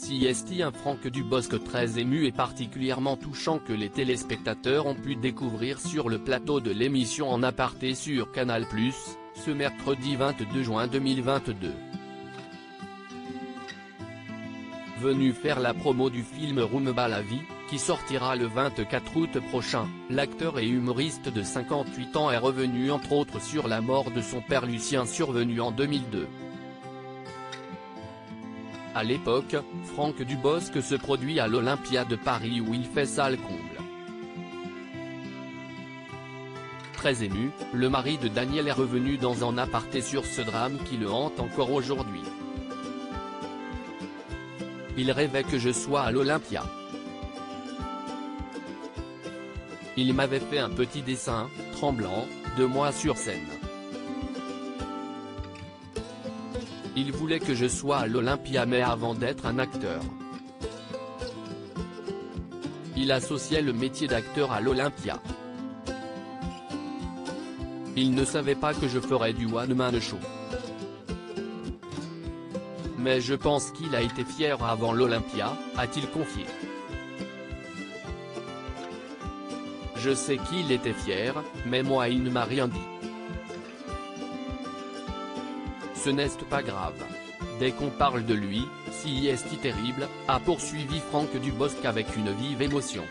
Si est un Franck Dubosc très ému et particulièrement touchant que les téléspectateurs ont pu découvrir sur le plateau de l'émission En Aparté sur Canal+, ce mercredi 22 juin 2022. Venu faire la promo du film Rumba la vie, qui sortira le 24 août prochain, l'acteur et humoriste de 58 ans est revenu entre autres sur la mort de son père Lucien survenue en 2002. À l'époque, Franck Dubosc se produit à l'Olympia de Paris où il fait salle comble. Très ému, le mari de Danielle est revenu dans En Aparté sur ce drame qui le hante encore aujourd'hui. Il rêvait que je sois à l'Olympia. Il m'avait fait un petit dessin, tremblant, de moi sur scène. Il voulait que je sois à l'Olympia mais avant d'être un acteur. Il associait le métier d'acteur à l'Olympia. Il ne savait pas que je ferais du one-man show. Mais je pense qu'il a été fier avant l'Olympia, a-t-il confié. Je sais qu'il était fier, mais moi il ne m'a rien dit. Ce n'est pas grave. Dès qu'on parle de lui, si est terrible, a poursuivi Franck Dubosc avec une vive émotion.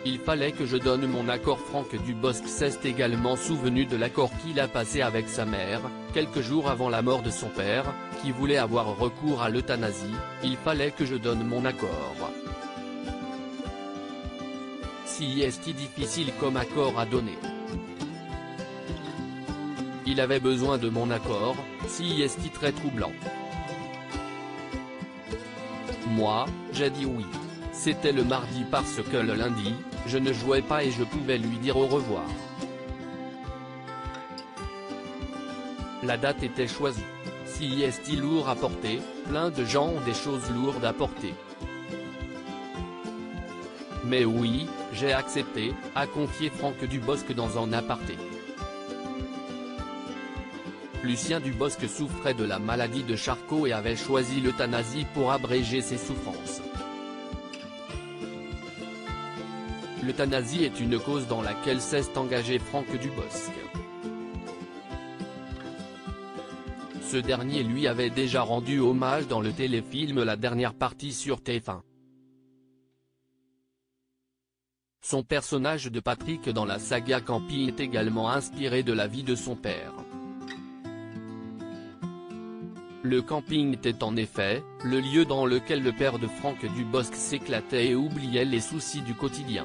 Il fallait que je donne mon accord. Franck Dubosc s'est également souvenu de l'accord qu'il a passé avec sa mère, quelques jours avant la mort de son père, qui voulait avoir recours à l'euthanasie. Il fallait que je donne mon accord. Si est difficile comme accord à donner. Il avait besoin de mon accord, si est très troublant. Moi, j'ai dit oui. C'était le mardi parce que le lundi, je ne jouais pas et je pouvais lui dire au revoir. La date était choisie. Si est lourd à porter, plein de gens ont des choses lourdes à porter. Mais oui, j'ai accepté, a confié Franck Dubosc dans En Aparté. Lucien Dubosc souffrait de la maladie de Charcot et avait choisi l'euthanasie pour abréger ses souffrances. L'euthanasie est une cause dans laquelle s'est engagé Franck Dubosc. Ce dernier lui avait déjà rendu hommage dans le téléfilm La Dernière Partie sur TF1. Son personnage de Patrick dans la saga Camping est également inspiré de la vie de son père. Le camping était en effet, le lieu dans lequel le père de Franck Dubosc s'éclatait et oubliait les soucis du quotidien.